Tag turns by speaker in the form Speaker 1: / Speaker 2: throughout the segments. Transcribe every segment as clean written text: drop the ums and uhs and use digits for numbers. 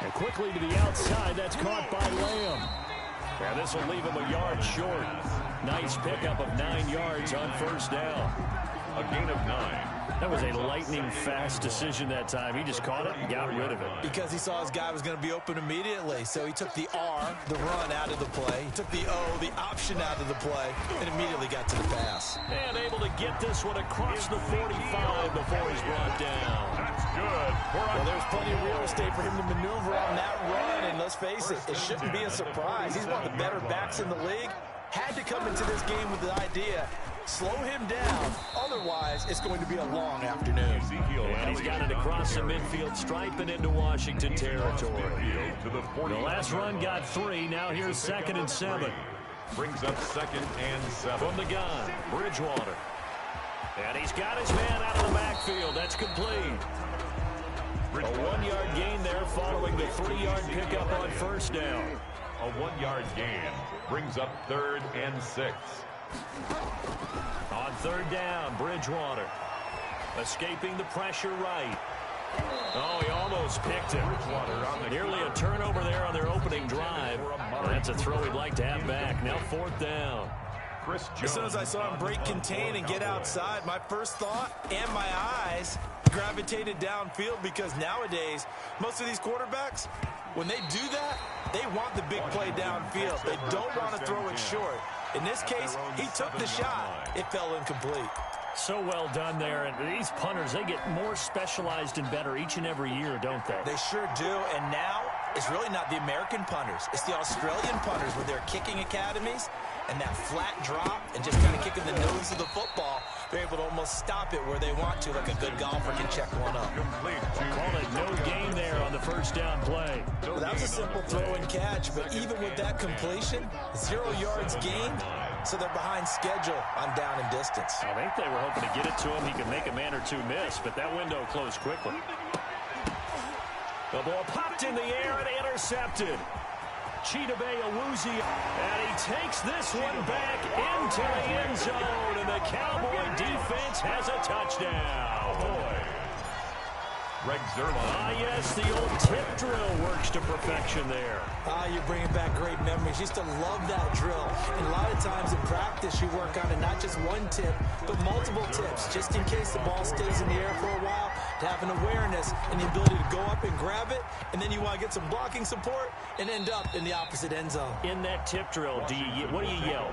Speaker 1: And quickly to the outside, that's caught by Lamb. Yeah, this will leave him a yard short. Nice pickup of 9 yards on first down.
Speaker 2: A gain of 9.
Speaker 1: That was a lightning-fast decision that time. He just caught it and got rid of it.
Speaker 3: Because he saw his guy was going to be open immediately. So he took the R, the run, out of the play. He took the O, the option, out of the play, and immediately got to the pass.
Speaker 1: And able to get this one across the 45 before he's brought down.
Speaker 2: That's good.
Speaker 3: Well, there's plenty of real estate for him to maneuver on that run. And let's face it, it shouldn't be a surprise. He's one of the better backs in the league. Had to come into this game with the idea, slow him down. Otherwise, it's going to be a long afternoon.
Speaker 1: And he's got it across the midfield stripe and into Washington territory. The last run got 3. Now here's 2nd and 7.
Speaker 2: Brings up 2nd and 7.
Speaker 1: From the gun, Bridgewater. And he's got his man out of the backfield. That's complete. A 1-yard gain there following the 3-yard pickup on first down.
Speaker 2: A 1-yard gain brings up 3rd and 6.
Speaker 1: On 3rd down, Bridgewater. Escaping the pressure right. Oh, he almost picked him. Nearly a turnover there on their opening drive. That's a throw he'd like to have back. Now 4th down.
Speaker 3: As soon as I saw him break contain and get outside, my first thought and my eyes gravitated downfield, because nowadays, most of these quarterbacks, when they do that, they want the big play downfield. They don't want to throw it short. In this case, he took the shot. It fell incomplete.
Speaker 1: So well done there. And these punters, they get more specialized and better each and every year, don't they?
Speaker 3: They sure do. And now, it's really not the American punters. It's the Australian punters with their kicking academies and that flat drop and just kind of kicking the nose of the football. They're able to almost stop it where they want to, like a good golfer can check one up.
Speaker 1: Call it no gain there on the first down play.
Speaker 3: Well, that was a simple throw and catch, but even with that completion, 0 yards gained, so they're behind schedule on down and distance.
Speaker 1: I think they were hoping to get it to him. He could make a man or two miss, but that window closed quickly. The ball popped in the air and intercepted. Chidobe Awuzie, and he takes this one back into the end zone, and the Cowboy defense has a touchdown.
Speaker 2: Boy. Greg Zerline.
Speaker 1: Yes, the old tip drill works to perfection there.
Speaker 3: You're bringing back great memories. Used to love that drill. And a lot of times in practice, you work on it, not just one tip, but multiple tips, just in case the ball stays in the air for a while, to have an awareness and the ability to go up and grab it, and then you want to get some blocking support and end up in the opposite end zone.
Speaker 1: In that tip drill, what do you yell?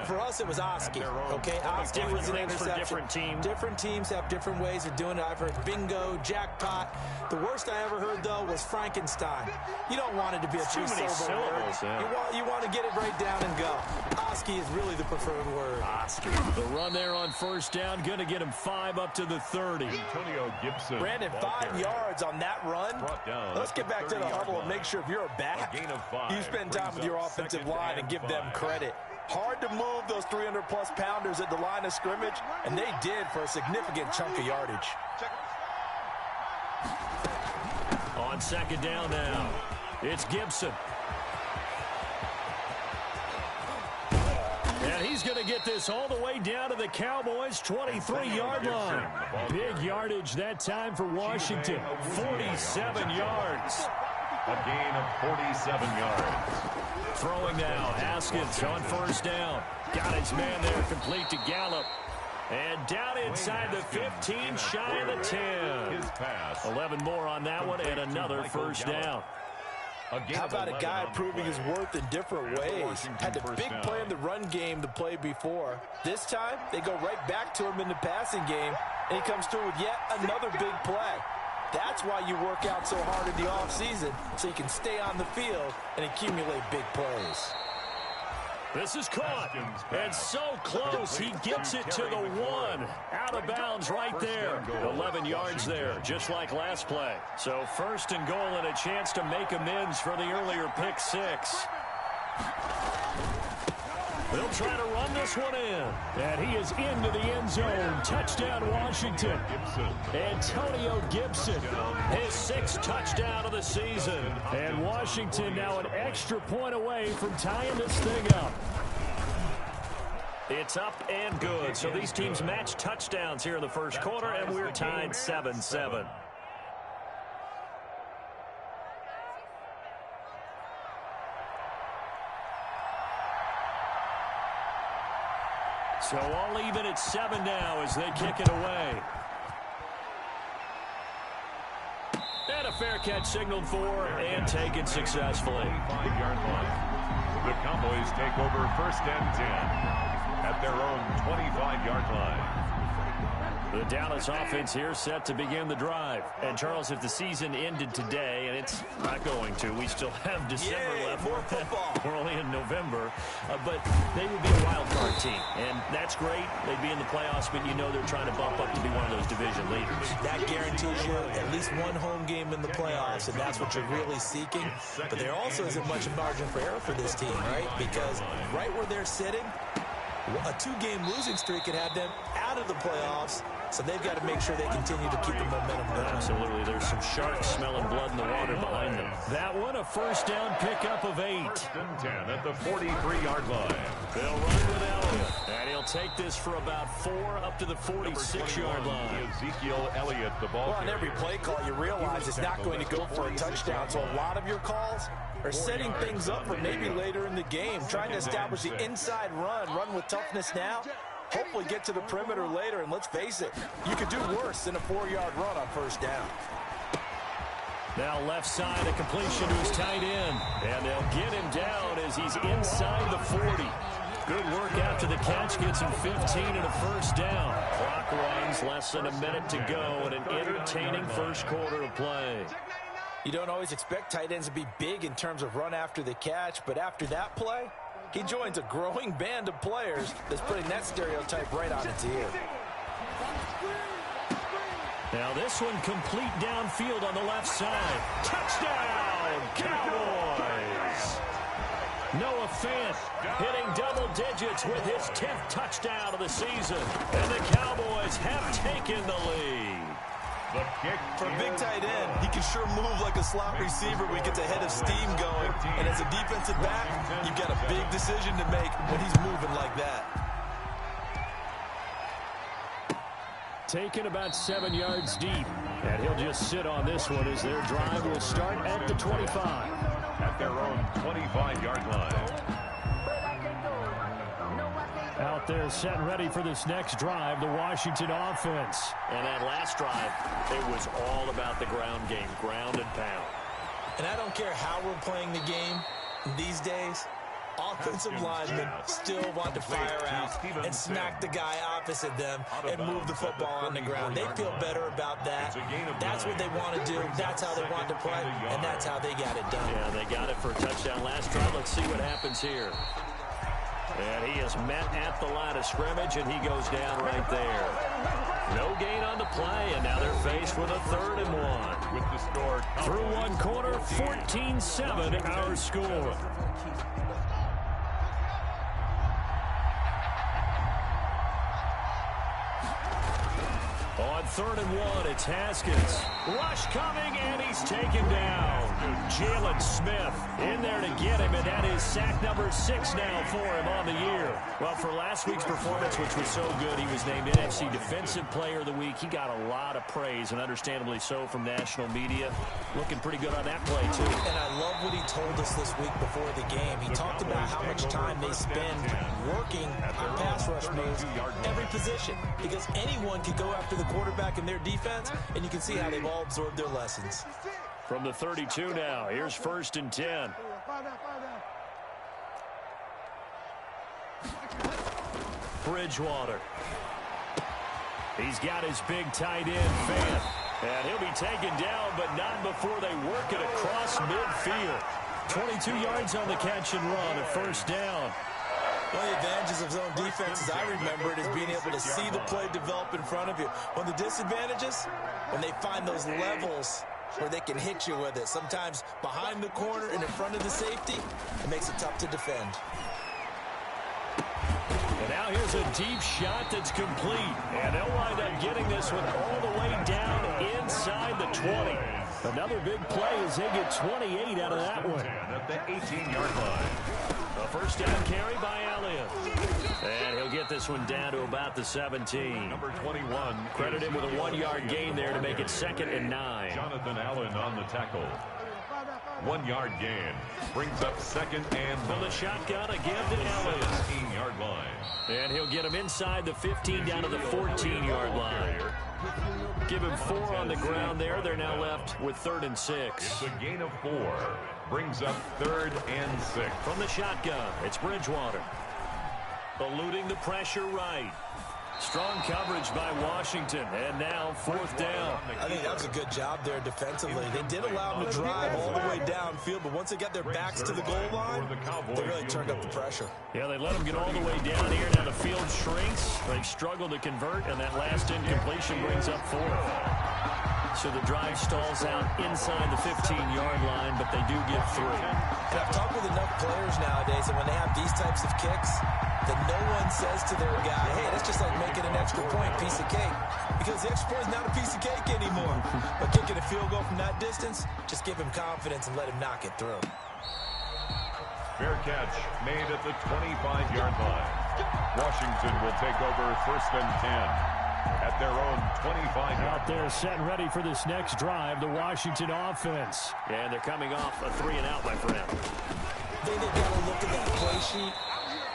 Speaker 3: For us, it was Oski. Okay, Oski was an interception.
Speaker 1: For different teams.
Speaker 3: Different teams have different ways of doing it. I've heard bingo, jackpot. The worst I ever heard, though, was Frankenstein. You don't want it to be a three-syllable word.
Speaker 1: Yeah.
Speaker 3: You want to get it right down and go. Oski is really the preferred word.
Speaker 1: Oski. The run there on first down, going to get him 5 up to the 30.
Speaker 2: Antonio Gibson.
Speaker 3: Brandon, 5 yards on that run. Let's get back to the huddle and make sure if you're a back, you spend time with your offensive line and give them credit. Hard to move those 300-plus pounders at the line of scrimmage, and they did for a significant chunk of yardage.
Speaker 1: On second down now, it's Gibson. And he's going to get this all the way down to the Cowboys' 23-yard line. Big yardage that time for Washington, 47 yards.
Speaker 2: A gain of 47 yards.
Speaker 1: Throwing now, Haskins on first down. Got his man there, complete to Gallup. And down inside the 15, shy of the 10. 11 more on that one, and another first down.
Speaker 3: How about a guy proving his worth in different ways? Had the big play in the run game to play before. This time, they go right back to him in the passing game, and he comes through with yet another big play. That's why you work out so hard in the offseason, so you can stay on the field and accumulate big plays.
Speaker 1: This is caught, and so close, he gets it to the 1. Out of bounds right there. 11 yards there, just like last play. So first and goal and a chance to make amends for the earlier pick 6. They'll try to run this one in. And he is into the end zone. Touchdown, Washington. Antonio Gibson, his 6th touchdown of the season. And Washington now an extra point away from tying this thing up. It's up and good. So these teams match touchdowns here in the first quarter, and we're tied 7-7. So all even at 7 now as they kick it away. And a fair catch signaled for and taken successfully.
Speaker 2: 5-yard line. The Cowboys take over 1st and 10 at their own 25-yard line.
Speaker 1: The Dallas offense here set to begin the drive. And, Charles, if the season ended today, and it's not going to, we still have December left.
Speaker 3: More football.
Speaker 1: We're only in November. But they would be a wild card team. And that's great. They'd be in the playoffs, but you know they're trying to bump up to be one of those division leaders.
Speaker 3: That guarantees you at least one home game in the playoffs, and that's what you're really seeking. But there also isn't much margin for error for this team, right? Because right where they're sitting, a 2-game losing streak could have them out of the playoffs. So they've got to make sure they continue to keep the momentum going.
Speaker 1: Absolutely. There's some sharks smelling blood in the water behind them. That one, a 1st down pickup of 8.
Speaker 2: 1st and 10 at the 43-yard line.
Speaker 1: They'll run with Elliott. And he'll take this for about 4 up to the 46-yard line.
Speaker 2: Ezekiel Elliott, the ball.
Speaker 3: Well, on every play call, you realize it's not going to go for a touchdown. So a lot of your calls are setting things up for maybe later in the game, trying to establish the inside run with toughness now. Hopefully get to the perimeter later, and let's face it, you could do worse than a 4-yard run on 1st down.
Speaker 1: Now left side, a completion to his tight end. And they'll get him down as he's inside the 40. Good work after the catch, gets him 15 and a 1st down. Clock runs, less than a minute to go, and an entertaining first quarter of play.
Speaker 3: You don't always expect tight ends to be big in terms of run after the catch, but after that play, he joins a growing band of players that's putting that stereotype right on its ear.
Speaker 1: Now this one complete downfield on the left side. Touchdown, Cowboys! Noah Fant hitting double digits with his 10th touchdown of the season. And the Cowboys have taken the lead.
Speaker 2: The kick
Speaker 3: for a big tight end, he can sure move like a slot receiver when he gets a head of steam going. And as a defensive back, you've got a big decision to make when he's moving like that.
Speaker 1: Taken about 7 yards deep. And he'll just sit on this one as their drive will start at the 25.
Speaker 2: At their own 25-yard line.
Speaker 1: Out there set and ready for this next drive, the Washington offense. And that last drive, it was all about the ground game, ground and pound.
Speaker 3: And I don't care how we're playing the game these days, offensive linemen still want to fire out and smack the guy opposite them and move the football on the ground. They feel better about that. That's what they want to do. That's how they want to play, and that's how they got it done.
Speaker 1: Yeah, they got it for a touchdown last drive. Let's see what happens here. And he is met at the line of scrimmage, and he goes down right there. No gain on the play, and now they're faced with a 3rd and 1.
Speaker 2: With the score
Speaker 1: through one quarter, 14-7 our score. On 3rd and 1, it's Haskins. Rush coming, and he's taken down. Jalen Smith in there to get him, and that is sack number 6 now for him on the year. Well, for last week's performance, which was so good, he was named NFC Defensive Player of the Week. He got a lot of praise, and understandably so, from national media. Looking pretty good on that play, too.
Speaker 3: And I love what he told us this week before the game. He talked about how much time they spend working on pass rush moves, every position, because anyone can go after the quarterback in their defense, and you can see how they've all absorbed their lessons.
Speaker 1: From the 32 now, here's 1st and 10. Bridgewater. He's got his big tight end, Fant. And he'll be taken down, but not before they work it across midfield. 22 yards on the catch and run, a 1st down.
Speaker 3: One of the advantages of zone defense, as I remember it, is being able to see the play develop in front of you. One of the disadvantages, when they find those levels where they can hit you with it. Sometimes behind the corner and in front of the safety, it makes it tough to defend.
Speaker 1: Now here's a deep shot that's complete. And they'll wind up getting this one all the way down inside the 20. Another big play as they get 28 out of that one.
Speaker 2: At the 18-yard line.
Speaker 1: A first down carry by Elliott. And he'll get this one down to about the 17.
Speaker 2: Number 21.
Speaker 1: Credit him with a 1-yard gain there to make it 2nd and 9.
Speaker 2: Jonathan Allen on the tackle. 1-yard gain. Brings up 2nd and
Speaker 1: from the shotgun again to Elliott.
Speaker 2: 17-yard line.
Speaker 1: And he'll get him inside the 15 down to the 14-yard line. Give him 4 on the ground there. They're now left with 3rd and 6.
Speaker 2: It's a gain of 4. Brings up 3rd and 6.
Speaker 1: From the shotgun, it's Bridgewater. Eluding the pressure right. Strong coverage by Washington, and now 4th down.
Speaker 3: I think that was a good job there defensively. They did allow them to drive all the way downfield, but once they got their backs to the goal line, they really turned up the pressure.
Speaker 1: Yeah, they let them get all the way down here. Now the field shrinks. They struggle to convert, and that last incompletion brings up 4th. So the drive stalls out inside the 15-yard line, but they do get 3.
Speaker 3: And I've talked with enough players nowadays, and when they have these types of kicks, that no one says to their guy, hey, that's just like making an extra point, piece of cake. Because the extra point is not a piece of cake anymore. But kicking a field goal from that distance, just give him confidence and let him knock it through.
Speaker 2: Fair catch made at the 25-yard line. Washington will take over 1st and 10. At their own 25.
Speaker 1: Out there set and ready for this next drive, the Washington offense. And they're coming off a 3-and-out, my friend.
Speaker 3: Then they've got to look at that play sheet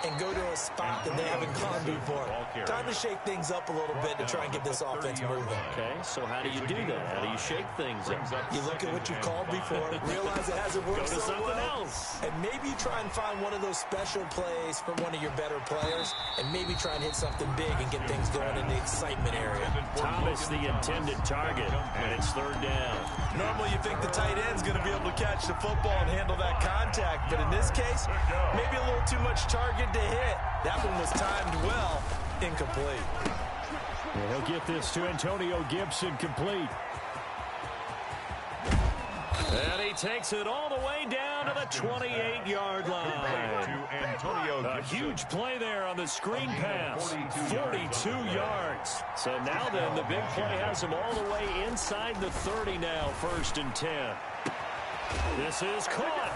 Speaker 3: and go to a spot that they haven't gone before. Time to shake things up a little bit to try and get this offense moving.
Speaker 1: Okay, so how do you do that? How do you shake things up?
Speaker 3: You look at what you called before, realize it hasn't worked
Speaker 1: go to
Speaker 3: so
Speaker 1: something
Speaker 3: well,
Speaker 1: else.
Speaker 3: and maybe try and find one of those special plays from one of your better players, and maybe try and hit something big and get things going in the excitement area.
Speaker 1: Thomas, the intended target, and it's 3rd down.
Speaker 3: Normally you think the tight end's going to be able to catch the football and handle that contact, but in this case, maybe a little too much target to hit. That one was timed well, incomplete.
Speaker 1: And he'll get this to Antonio Gibson, complete. And he takes it all the way down to the 28-yard line.
Speaker 2: To Antonio
Speaker 1: A
Speaker 2: Gibson.
Speaker 1: huge play there on the screen pass. 42 yards. So now then, the big play has him all the way inside the 30 now, 1st and 10. This is caught.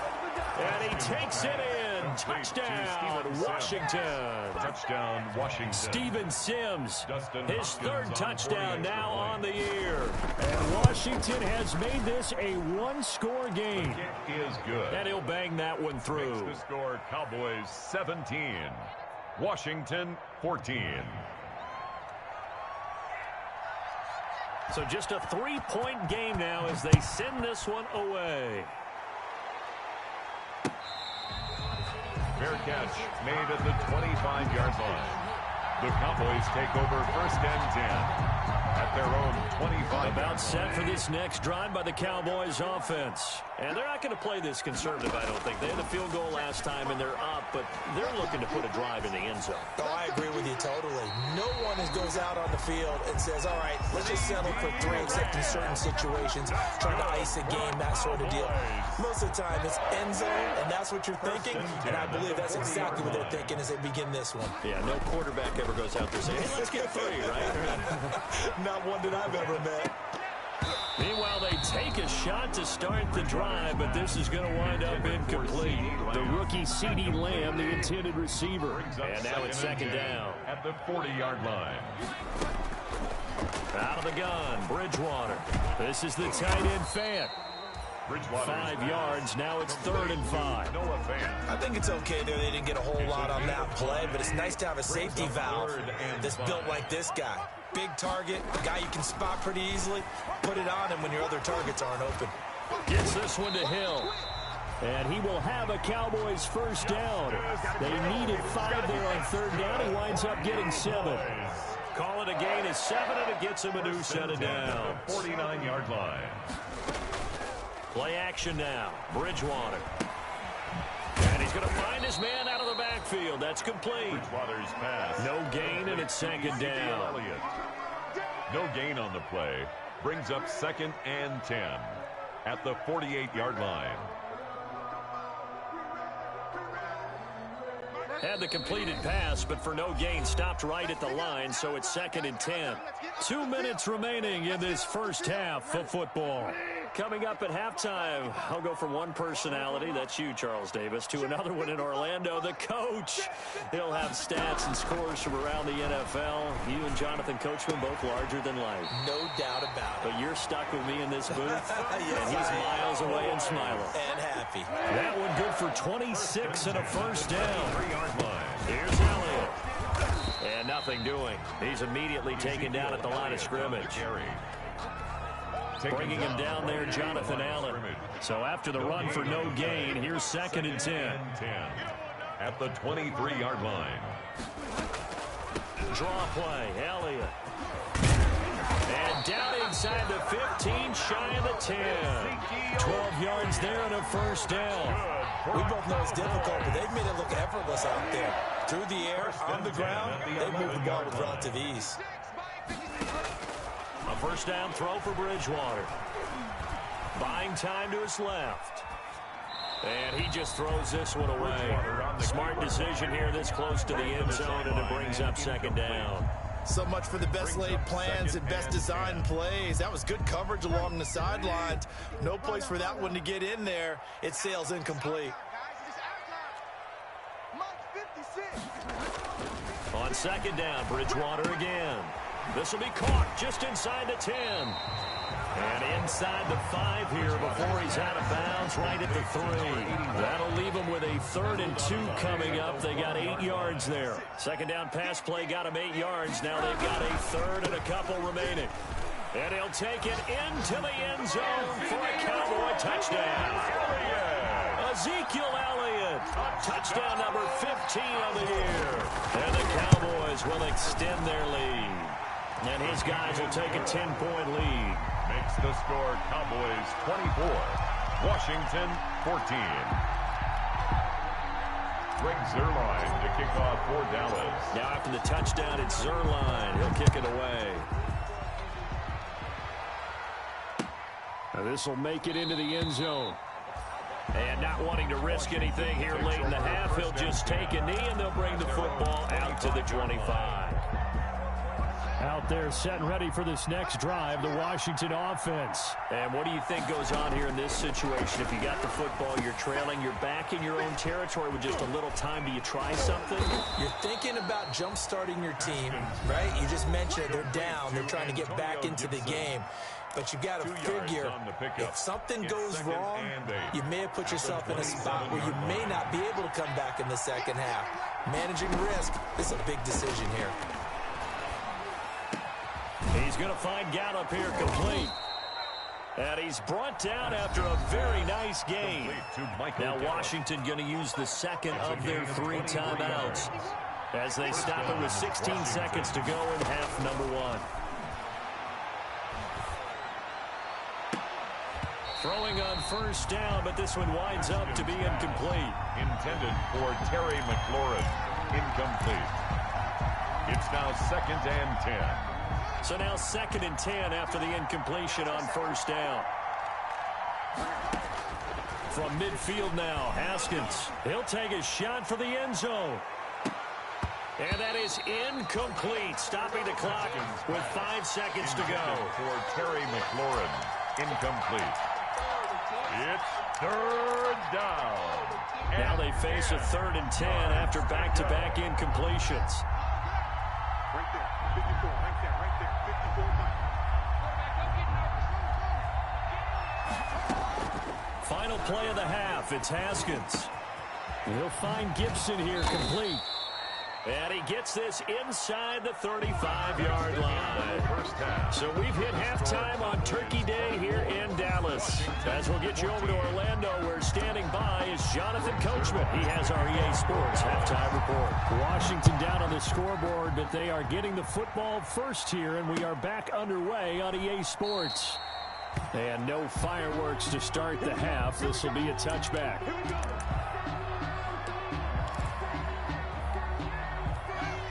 Speaker 1: And he takes it in. Touchdown, Washington.
Speaker 2: Touchdown, Washington.
Speaker 1: Steven Sims, his 3rd touchdown now on the year. And Washington has made this a 1-score game.
Speaker 2: Kick is good.
Speaker 1: And he'll bang that one through.
Speaker 2: Makes the score Cowboys 17. Washington 14.
Speaker 1: So just a 3-point game now as they send this one away.
Speaker 2: Fair catch made at the 25-yard line. The Cowboys take over 1st and 10 at their own 25.
Speaker 1: About set for this next drive by the Cowboys offense. And they're not going to play this conservative, I don't think. They had a field goal last time, and they're up, but they're looking to put a drive in the end zone.
Speaker 3: Oh, I agree with you totally. No one goes out on the field and says, all right, let's just settle for 3, except in certain situations, trying to ice a game, that sort of deal. Most of the time, it's end zone, and that's what you're thinking, and I believe that's exactly what they're thinking as they begin this one.
Speaker 1: Yeah, no quarterback ever goes out there saying, hey, let's get 3, right?
Speaker 3: Not one that I've ever met.
Speaker 1: Meanwhile, they take a shot to start the drive, but this is going to wind up incomplete. The rookie CeeDee Lamb, the intended receiver. And now it's 2nd down.
Speaker 2: At the 40-yard line.
Speaker 1: Out of the gun, Bridgewater. This is the tight end Fant. 5 yards, now it's 3rd and 5.
Speaker 3: I think it's okay there. They didn't get a whole lot on that play, but it's nice to have a safety valve that's built like this guy. Big target, a guy you can spot pretty easily. Put it on him when your other targets aren't open.
Speaker 1: Gets this one to Hill. And he will have a Cowboys 1st down. They needed 5 there on 3rd down. He winds up getting 7. Call it a gain of 7, and it gets him a new set of downs.
Speaker 2: 49-yard line.
Speaker 1: Play action now. Bridgewater. And he's going to find his man out of the backfield. That's complete.
Speaker 2: Bridgewater's pass.
Speaker 1: No gain, and it's 2nd down.
Speaker 2: No gain on the play. Brings up 2nd and 10 at the 48-yard line.
Speaker 1: Had the completed pass, but for no gain, stopped right at the line, so it's 2nd and 10. 2 minutes remaining in this first half of football. Coming up at halftime, I'll go from one personality, that's you, Charles Davis, to another one in Orlando, the coach. He'll have stats and scores from around the NFL. You and Jonathan Coachman both larger than life.
Speaker 3: No doubt about it.
Speaker 1: But you're stuck with me in this booth, and he's miles away and smiling.
Speaker 3: And happy.
Speaker 1: That one good for 26 and a first down. Here's Elliott. And nothing doing. He's immediately taken down at the line of scrimmage. Bringing him down there, Jonathan Allen. So after the run for no gain, here's 2nd and 10.
Speaker 2: At the 23-yard line.
Speaker 1: Draw play, Elliott. And down inside the 15, shy of the 10. 12 yards there and a first down.
Speaker 3: We both know it's difficult, but they've made it look effortless out there. Through the air, on the ground, they've moved the ball with relative ease.
Speaker 1: A first down throw for Bridgewater. Buying time to his left. And he just throws this one away. Smart decision here this close to the end zone, and it brings up 2nd down.
Speaker 3: So much for the best laid plans and best designed plays. That was good coverage along the sidelines. No place for that one to get in there. It sails incomplete.
Speaker 1: On 2nd down, Bridgewater again. This will be caught just inside the 10. And inside the 5 here before he's out of bounds right at the 3. That'll leave him with a 3rd and 2 coming up. They got 8 yards there. 2nd down pass play got him 8 yards. Now they've got a 3rd and a couple remaining. And he'll take it into the end zone for a Cowboy touchdown. Ezekiel Elliott, touchdown number 15 of the year. And the Cowboys will extend their lead. And his guys will take a 10-point lead.
Speaker 2: Makes the score Cowboys 24, Washington 14. Greg Zuerlein to kick off for Dallas.
Speaker 1: Now after the touchdown, it's Zuerlein. He'll kick it away. Now this will make it into the end zone. And not wanting to risk anything here late in the half, he'll just take a knee and they'll bring the football out to the 25. Out there set and ready for this next drive, the Washington offense. And what do you think goes on here in this situation? If you got the football, you're trailing, you're back in your own territory with just a little time. Do you try something?
Speaker 3: You're thinking about jump-starting your team, right? You just mentioned they're down. They're trying to get back into the game. But you got to figure, if something goes wrong, you may have put yourself in a spot where you may not be able to come back in the second half. Managing risk is a big decision here.
Speaker 1: He's going to find Gallup here complete. And he's brought down after a very nice game. Now Washington going to use the second of their 3 timeouts as they stop it with 16 seconds to go in half number 1. Throwing on first down, but this one winds up to be incomplete.
Speaker 2: Intended for Terry McLaurin. Incomplete. It's now 2nd and 10.
Speaker 1: So now 2nd and 10 after the incompletion on first down. From midfield now, Haskins. He'll take a shot for the end zone. And that is incomplete, stopping the clock with 5 seconds to go.
Speaker 2: For Terry McLaurin. Incomplete. It's 3rd down.
Speaker 1: Now they face a 3rd and 10 after back-to-back incompletions.
Speaker 4: Right there, 54, right there, 54.
Speaker 1: Final play of the half, it's Haskins. He'll find Gibson here complete. And he gets this inside the 35-yard line. So we've hit halftime on Turkey Day here in Dallas. As we'll get you over to Orlando, where standing by is Jonathan Coachman. He has our EA Sports halftime report. Washington down on the scoreboard, but they are getting the football first here, and we are back underway on EA Sports. And no fireworks to start the half. This will be a touchback.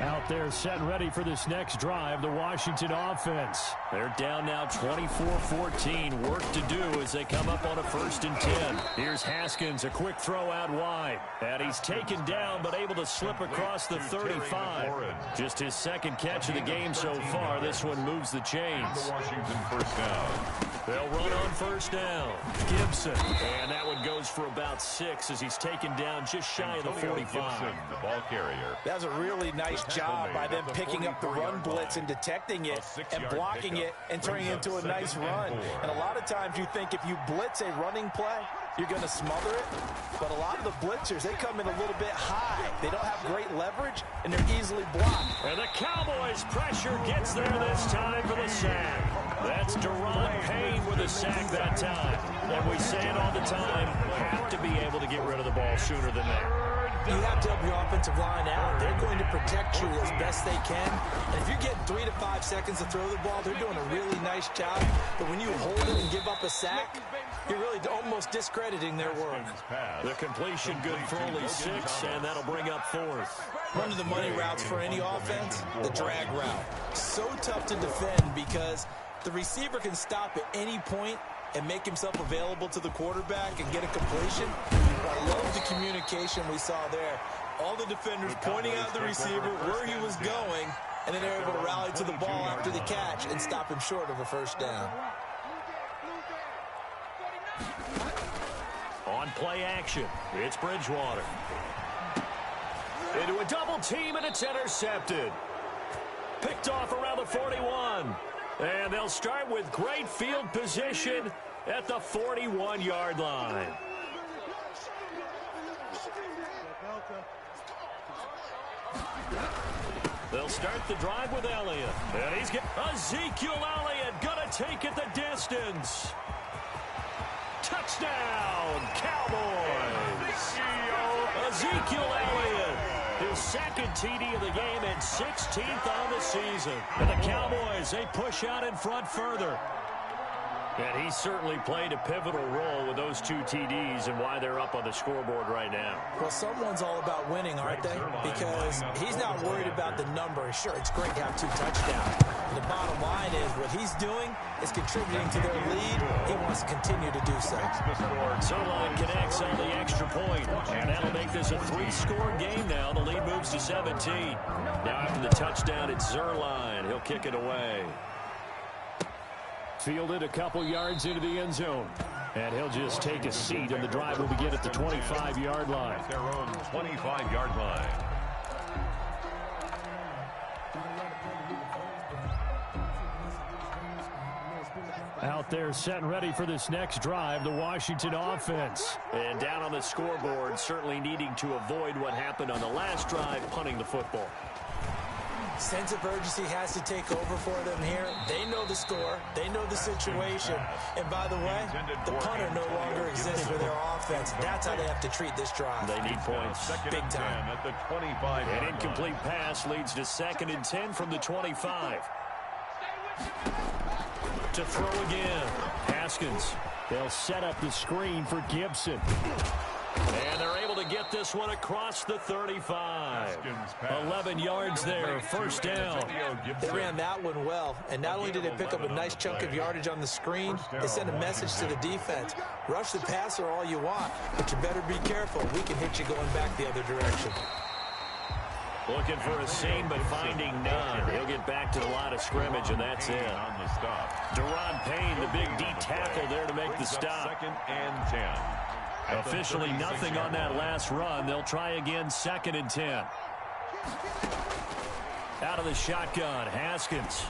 Speaker 1: Out there set and ready for this next drive, the Washington offense. They're down now 24-14. Work to do as they come up on a 1st and 10. Here's Haskins, a quick throw out wide. And he's taken down but able to slip across the 35. Just his 2nd catch of the game so far. This one moves the chains.
Speaker 2: Washington 1st down.
Speaker 1: They'll run on 1st down. Gibson. And that one goes for about 6 as he's taken down just shy of the 45.
Speaker 2: Gibson, the ball carrier.
Speaker 3: That was a really nice job by them picking up the run blitz and detecting it and blocking it and turning it into a nice run. And a lot of times you think if you blitz a running play, you're going to smother it. But a lot of the blitzers, they come in a little bit high. They don't have great leverage, and they're easily blocked.
Speaker 1: And the Cowboys' pressure gets there this time for the sack. That's Deron Payne with a sack that time. And we say it all the time, have to be able to get rid of the ball sooner than that.
Speaker 3: You have to help your offensive line out. They're going to protect you as best they can. And if you're getting 3 to 5 seconds to throw the ball, they're doing a really nice job. But when you hold it and give up a sack, you're really almost discrediting their work.
Speaker 1: The completion good for only 6, and that'll bring up 4th.
Speaker 3: One of the money routes for any offense, the drag route. So tough to defend because the receiver can stop at any point and make himself available to the quarterback and get a completion. I love the communication we saw there. All the defenders pointing out the receiver where he was going, and then they're able to rally to the ball after the catch and stop him short of a 1st down.
Speaker 1: On play action, it's Bridgewater. Into a double team, and it's intercepted. Picked off around the 41. And they'll start with great field position at the 41-yard line. They'll start the drive with Elliott. And he's got Ezekiel Elliott gonna take it the distance. Touchdown, Cowboys! Ezekiel Elliott, his 2nd TD of the game and 16th on the season. And the Cowboys, they push out in front further. And he certainly played a pivotal role with those 2 TDs and why they're up on the scoreboard right now.
Speaker 3: Well, someone's all about winning, aren't they? Because he's not worried about the number. Sure, it's great to have 2 touchdowns. And the bottom line is what he's doing is contributing to their lead. He wants to continue to do so.
Speaker 1: Zerline connects on the extra point, and that'll make this a 3-score game now. The lead moves to 17. Now after the touchdown, it's Zerline. He'll kick it away. Fielded a couple yards into the end zone. And he'll just take a seat, and the drive will begin at the 25-yard line.
Speaker 2: Their own 25-yard line.
Speaker 1: Out there set and ready for this next drive, the Washington offense. And down on the scoreboard, certainly needing to avoid what happened on the last drive, punting the football.
Speaker 3: Sense of urgency has to take over for them here. They know the score. They know the situation. And by the way, the punter no longer exists for their offense. That's how they have to treat this drive.
Speaker 1: They need points.
Speaker 3: Big time.
Speaker 2: At the 25.
Speaker 1: An incomplete pass leads to 2nd and 10 from the 25. To throw again. Haskins. They'll set up the screen for Gibson. And they're able to get this one across the 35. 11 yards there, 1st down.
Speaker 3: They ran that one well, and not only did they pick up a nice chunk of yardage on the screen, they sent a message to the defense. Rush the passer all you want, but you better be careful. We can hit you going back the other direction.
Speaker 1: Looking for a seam, but finding none. He'll get back to the line of scrimmage, and that's it.
Speaker 2: On the stop.
Speaker 1: Deron Payne, the big D tackle there to make the stop.
Speaker 2: 2nd and 10.
Speaker 1: Officially nothing on that last run. They'll try again, 2nd and 10. Out of the shotgun, Haskins.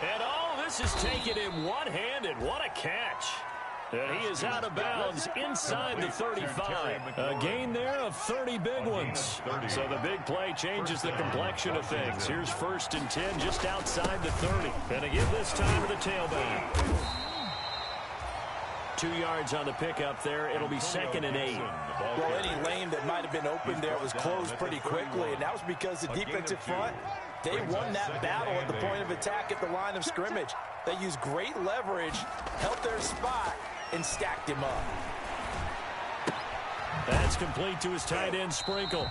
Speaker 1: And this is taken him one-handed. What a catch. And he is out of bounds inside the 35. A gain there of 30 big ones. So the big play changes the complexion of things. Here's 1st and 10 just outside the 30. And again this time to the tailback. 2 yards on the pickup there. It'll be 2nd and 8.
Speaker 3: Well, any lane that might have been open there was closed pretty quickly, and that was because the defensive front, they won that battle at the point of attack at the line of scrimmage. They used great leverage, held their spot, and stacked him up.
Speaker 1: That's complete to his tight end, Sprinkle.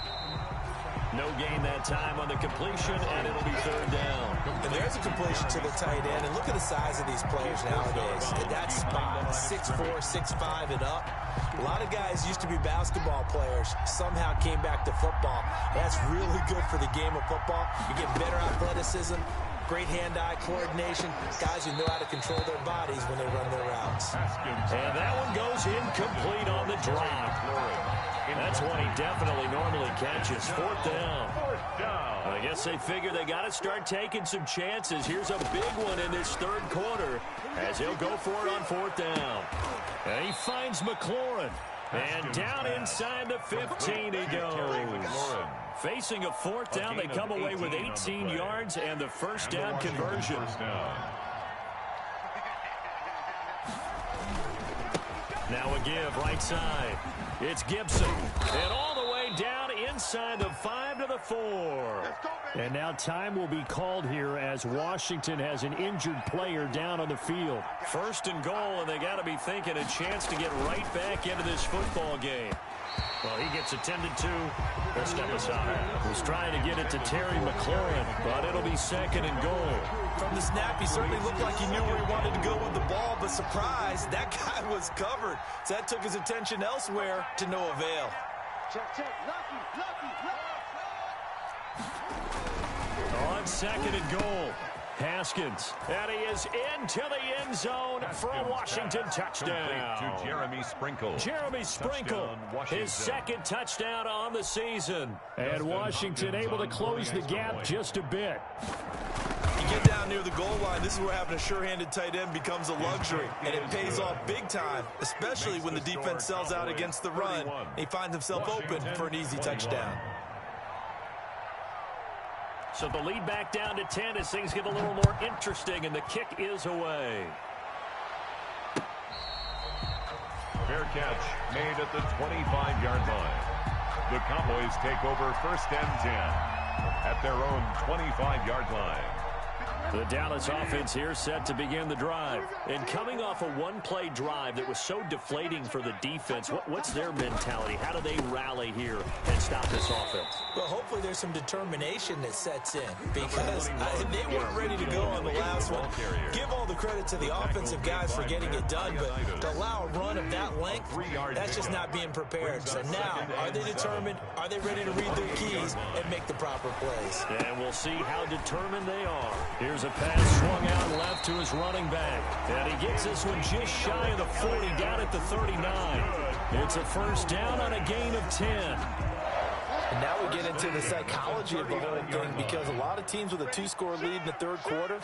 Speaker 1: No gain that time on the completion, and it'll be third down.
Speaker 3: And there's a completion to the tight end. And look at the size of these players nowadays. At that spot, 6'4", 6'5", and up. A lot of guys used to be basketball players, somehow came back to football. That's really good for the game of football. You get better athleticism, great hand-eye coordination, guys who know how to control their bodies when they run their routes.
Speaker 1: And that one goes incomplete on the drop. That's one he definitely normally catches. Fourth down. I guess they figure they got to start taking some chances. Here's a big one in this third quarter as he'll go for it on fourth down. And he finds McLaurin. And down inside the 15 he goes. Facing a fourth down, they come away with 18 yards and the first down conversion. Now a give right side. It's Gibson. And all the way down inside the 5 to the 4. And now time will be called here as Washington has an injured player down on the field. First and goal, and they got to be thinking a chance to get right back into this football game. Well, he gets attended to. He'll step aside. Was trying to get it to Terry McLaurin, but it'll be second and goal.
Speaker 3: From the snap, he certainly looked like he knew where he wanted to go with the ball, but surprise, that guy was covered. So that took his attention elsewhere to no avail.
Speaker 1: On second and goal, Haskins. And he is into the end zone for a Washington touchdown.
Speaker 2: To Jeremy Sprinkle.
Speaker 1: Jeremy Sprinkle, his second touchdown on the season. And Washington able to close the gap just a bit.
Speaker 3: You get down near the goal line, this is where having a sure-handed tight end becomes a luxury, and it pays off big time, especially when the defense sells out against the run. He finds himself open for an easy touchdown.
Speaker 1: So the lead back down to 10 as things get a little more interesting, and the kick is away.
Speaker 2: Fair catch made at the 25-yard line. The Cowboys take over first and 10 at their own 25-yard line.
Speaker 1: The Dallas offense here set to begin the drive. And coming off a one-play drive that was so deflating for the defense, what's their mentality? How do they rally here and stop this offense?
Speaker 3: Well, hopefully there's some determination that sets in because they weren't ready to go on the last one. Give all the credit to the offensive guys for getting it done, but to allow a run of that length, that's just not being prepared. So now, are they determined? Are they ready to read their keys and make the proper plays?
Speaker 1: And we'll see how determined they are. Here's a pass swung out left to his running back. And he gets this one just shy of the 40 down at the 39. It's a first down on a gain of 10.
Speaker 3: And now we get into the psychology of the whole thing because a lot of teams with a two-score lead in the third quarter,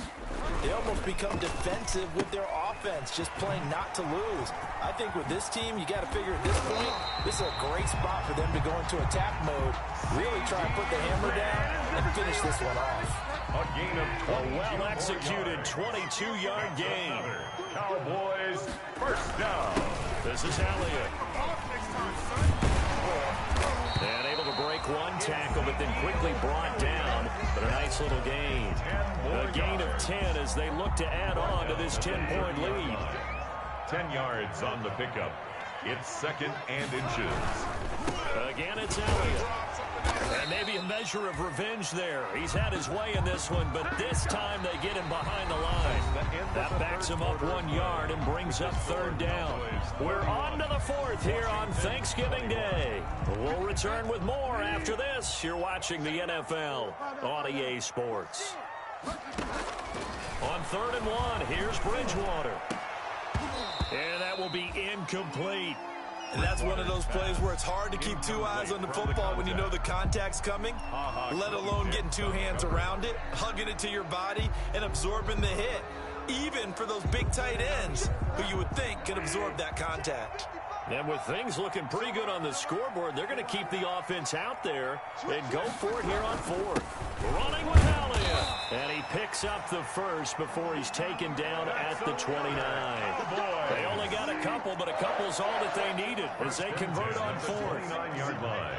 Speaker 3: they almost become defensive with their offense, just playing not to lose. I think with this team, you got to figure at this point, this is a great spot for them to go into attack mode, really try and put the hammer down and finish this one off.
Speaker 2: A gain of 22.
Speaker 1: A well-executed 22-yard gain.
Speaker 2: Cowboys first down.
Speaker 1: This is Elliott. And able to break one tackle, but then quickly brought down. But a nice little gain. A gain of 10 as they look to add on to this 10-point lead.
Speaker 2: 10 yards on the pickup. It's second and inches.
Speaker 1: Again, it's Elliott. And maybe a measure of revenge there. He's had his way in this one, but this time they get him behind the line. That backs him up 1 yard and brings up third down. We're on to the fourth here on Thanksgiving Day. We'll return with more after this. You're watching the NFL on EA Sports. On 3rd and 1, here's Bridgewater. And that will be incomplete.
Speaker 3: And that's one of those plays where it's hard to keep two eyes on the football when you know the contact's coming, let alone getting two hands around it, hugging it to your body, and absorbing the hit, even for those big tight ends who you would think could absorb that contact.
Speaker 1: And with things looking pretty good on the scoreboard, they're going to keep the offense out there and go for it here on 4th. Running with Elliott. And he picks up the first before he's taken down at the 29. They only got a couple, but a couple's all that they needed as they convert on 4th.
Speaker 2: 9-yard line.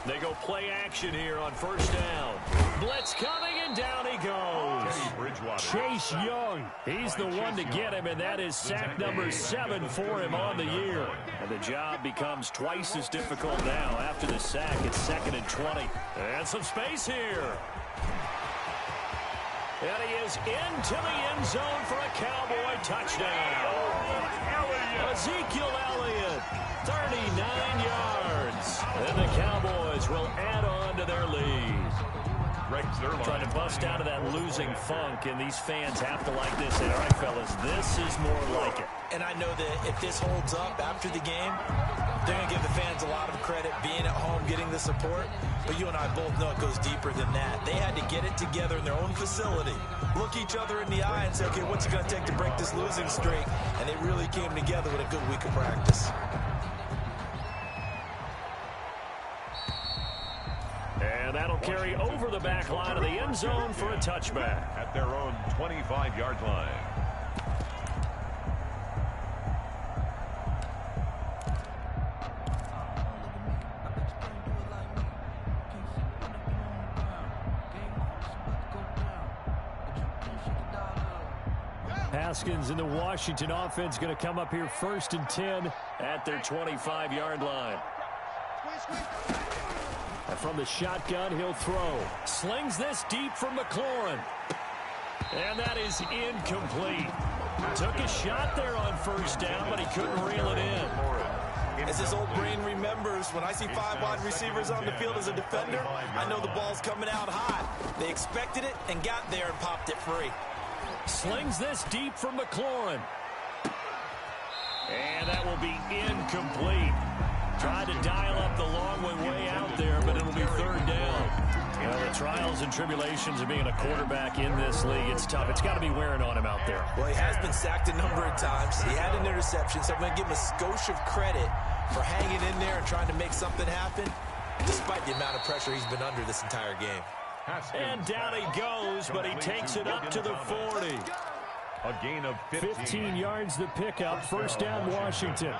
Speaker 1: They go play action here on first down. Blitz coming, and down he goes. Chase Young, he's the one to get him, and that is sack number 7 for him on the year. And The job becomes twice as difficult now after the sack. It's 2nd and 20. And some space here. And he is into the end zone for a Cowboy touchdown. Ezekiel Elliott, 39 yards. And the Cowboys will add on to their lead. Trying to bust out of that losing funk, and these fans have to like this. And all right, fellas, this is more like it.
Speaker 3: And I know that if this holds up after the game, they're going to give the fans a lot of credit being at home, getting the support. But you and I both know it goes deeper than that. They had to get it together in their own facility, look each other in the eye and say, okay, what's it going to take to break this losing streak? And they really came together with a good week of practice.
Speaker 1: And that'll carry over the back line of the end zone for a touchback.
Speaker 2: At their own 25-yard line.
Speaker 1: Haskins and the Washington offense going to come up here 1st and 10 at their 25-yard line. And from the shotgun, he'll throw. Slings this deep from McLaurin. And that is incomplete. Took a shot there on 1st down, but he couldn't reel it in.
Speaker 3: As his old brain remembers, when I see 5 wide receivers on the field as a defender, I know the ball's coming out hot. They expected it and got there and popped it free.
Speaker 1: Slings this deep from McLaurin. And that will be incomplete. Tried to dial up the long one way out there, but it'll be 3rd down. You know, the trials and tribulations of being a quarterback in this league, it's tough. It's got to be wearing on him out there.
Speaker 3: Well, he has been sacked a number of times. He had an interception, so I'm going to give him a skosh of credit for hanging in there and trying to make something happen, despite the amount of pressure he's been under this entire game.
Speaker 1: And down he goes, but he takes it up to the 40.
Speaker 2: A gain of
Speaker 1: 15 yards the pickup. 1st down, Washington.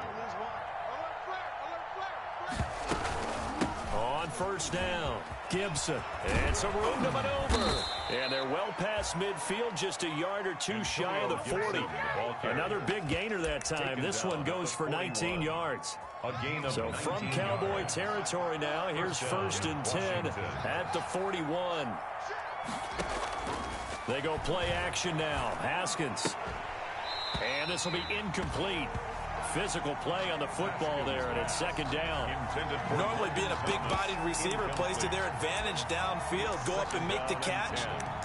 Speaker 1: On 1st down, Gibson. And some room to maneuver. And they're well past midfield, just a yard or two shy of the 40. Another big gainer that time. This one goes for 19 yards. So from Cowboy territory now, here's 1st and 10 at the 41. They go play action now. Haskins. And this will be incomplete. Physical play on the football there, and it's 2nd down.
Speaker 3: Normally being a big-bodied receiver plays to their advantage downfield. Go up and make the catch,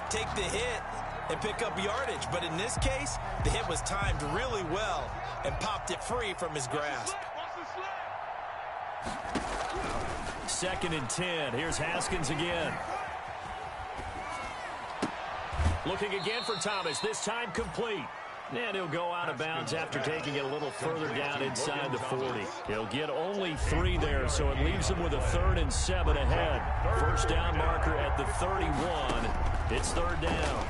Speaker 3: take the hit, and pick up yardage. But in this case, the hit was timed really well and popped it free from his grasp.
Speaker 1: 2nd and 10. Here's Haskins again. Looking again for Thomas. This time complete. And he'll go out of bounds after taking it a little further down inside the 40. He'll get only 3 there, so it leaves him with a 3rd and 7 ahead. 1st down marker at the 31. It's 3rd down.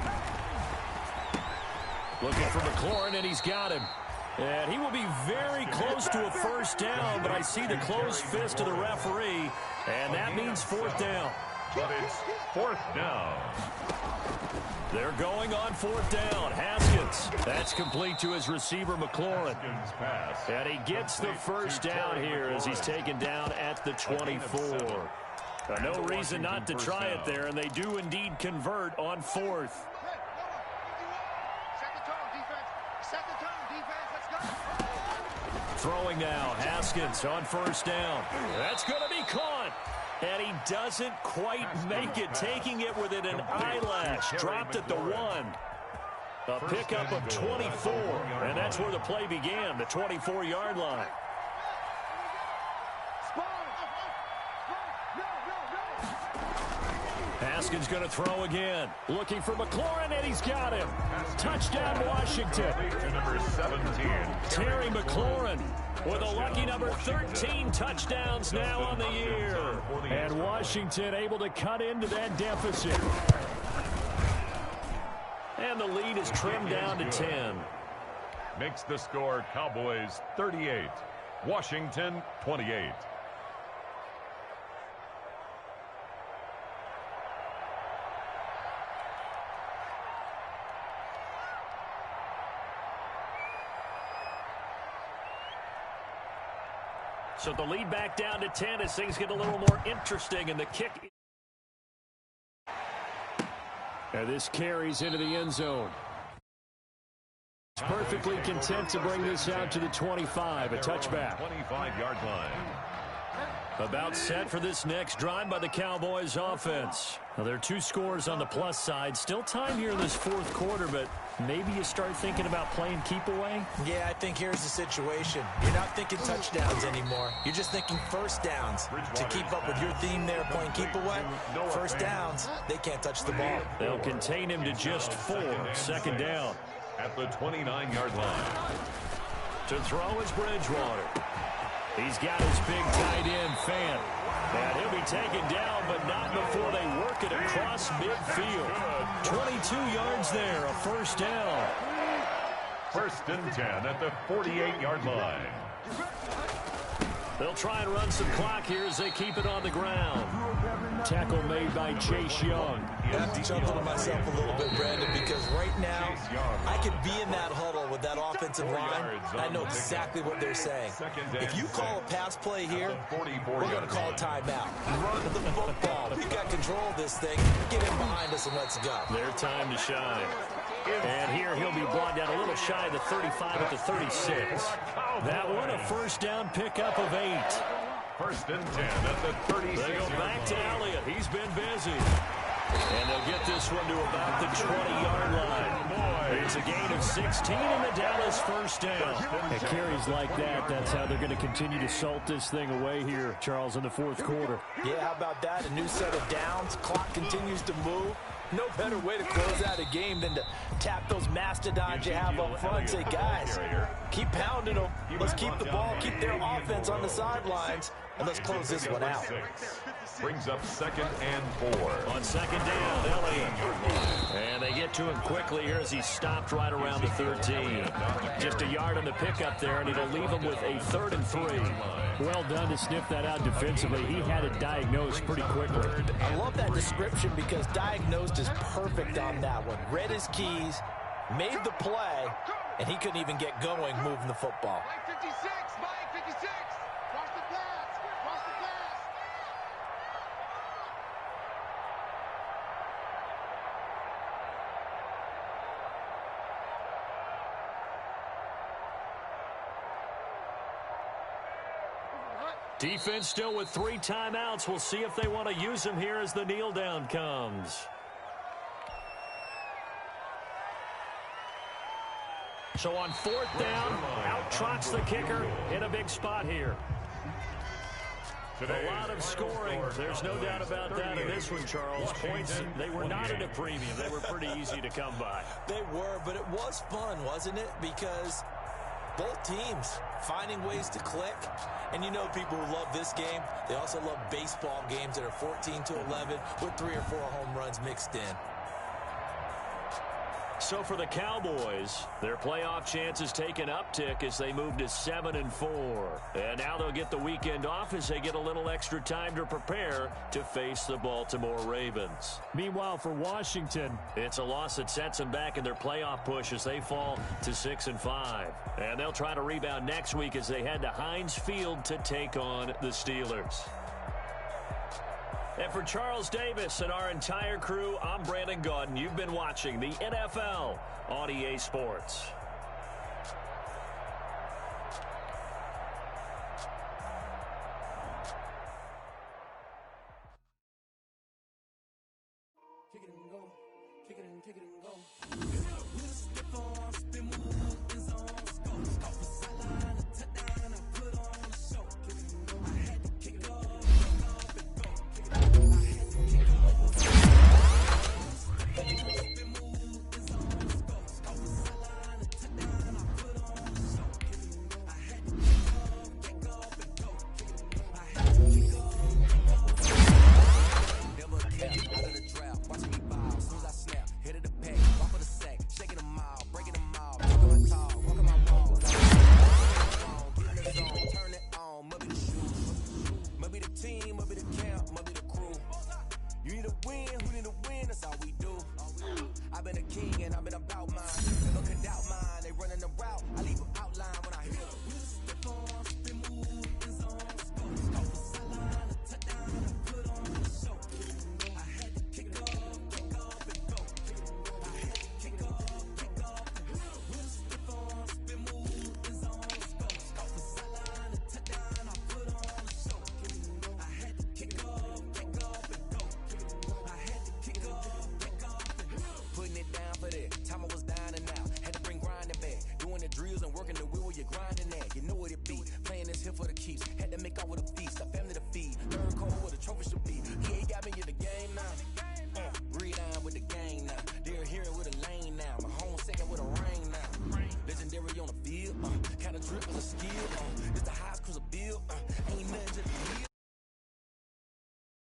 Speaker 1: Looking for McLaurin, and he's got him. And he will be very close to a 1st down, but I see the closed fist of the referee, and that means 4th down.
Speaker 2: But it's 4th down.
Speaker 1: They're going on 4th down. Haskins. That's complete to his receiver, McLaurin. And he gets the 1st down here as he's taken down at the 24. No reason not to try it there, and they do indeed convert on 4th. Throwing now. Haskins on 1st down. That's going to be caught. And he doesn't quite make it, taking it within an eyelash. Dropped at the 1. A pickup of 24, and that's where the play began, the 24-yard line. Haskins going to throw again. Looking for McLaurin, and he's got him. Touchdown, Washington.
Speaker 2: Number 17.
Speaker 1: Terry McLaurin with a lucky number 13 touchdowns now on the year. And Washington able to cut into that deficit. And the lead is trimmed down to 10.
Speaker 2: Makes the score Cowboys 38, Washington 28.
Speaker 1: So the lead back down to 10 as things get a little more interesting in the kick. And this carries into the end zone. Perfectly content to bring this out to the 25, a touchback.
Speaker 2: 25-yard line.
Speaker 1: About set for this next drive by the Cowboys offense. Now, there are 2 scores on the plus side. Still time here in this fourth quarter, but maybe you start thinking about playing keep away?
Speaker 3: Yeah, I think here's the situation. You're not thinking touchdowns anymore. You're just thinking first downs. To keep up with your theme there, playing keep away, first downs, they can't touch the ball.
Speaker 1: They'll contain him to just 4, second down.
Speaker 2: At the 29-yard line.
Speaker 1: To throw is Bridgewater. He's got his big tight end, Fant. And he'll be taken down, but not before they work it across midfield. 22 yards there, a first down.
Speaker 2: First and 10 at the 48-yard line.
Speaker 1: They'll try and run some clock here as they keep it on the ground. Tackle made by Chase Young.
Speaker 3: I have to chuckle to myself a little bit, Brandon, because right now I could be in that huddle with that offensive line. I know exactly what they're saying. If you call a pass play here, we're going to call a timeout. Run the football. We got control of this thing. Get in behind us and let's go.
Speaker 1: Their time to shine. And here he'll be brought down a little shy of the 35 at the 36. That one a first down pickup of 8.
Speaker 2: First and 10 at the 36.
Speaker 1: They go back to Elliott. He's been busy. And they'll get this one to about the 20-yard line. It's a gain of 16 in the Dallas first down. At carries like that, that's how they're going to continue to salt this thing away here, Charles, in the fourth quarter.
Speaker 3: Yeah, how about that? A new set of downs. Clock continues to move. No better way to close out a game than to tap those mastodons you have up front and say, guys, keep pounding them. Let's keep the ball, keep their offense on the sidelines, and let's close this one out.
Speaker 2: Brings up second and 4.
Speaker 1: On second down, Elliott. And they get to him quickly here as he stopped right around the 13. Just a yard on the pickup there, and it'll leave him with a 3rd and 3. Well done to sniff that out defensively. He had it diagnosed pretty quickly.
Speaker 3: I love that description because diagnosed is perfect on that one. Read his keys, made the play, and he couldn't even get going moving the football.
Speaker 4: Mike 56, Mike 56. Watch the pass. Watch the pass.
Speaker 1: Defense still with 3 timeouts. We'll see if they want to use them here as the kneel down comes. So on 4th down, out trots the kicker in a big spot here. A lot of scoring. There's no doubt about that in this one, Charles. Points, they were not at a premium. They were pretty easy to come by.
Speaker 3: They were, but it was fun, wasn't it? Because both teams finding ways to click. And you know people who love this game, they also love baseball games that are 14-11 with 3 or 4 home runs mixed in.
Speaker 1: So for the Cowboys, their playoff chances take an uptick as they move to 7-4. And now they'll get the weekend off as they get a little extra time to prepare to face the Baltimore Ravens. Meanwhile, for Washington, it's a loss that sets them back in their playoff push as they fall to 6-5. And they'll try to rebound next week as they head to Heinz Field to take on the Steelers. And for Charles Davis and our entire crew, I'm Brandon Gaudin. You've been watching the NFL on EA Sports.
Speaker 5: Kick it and go. Kick it and kick it and go. I've been a king and I've been about mine. Never could doubt mine. They running the route.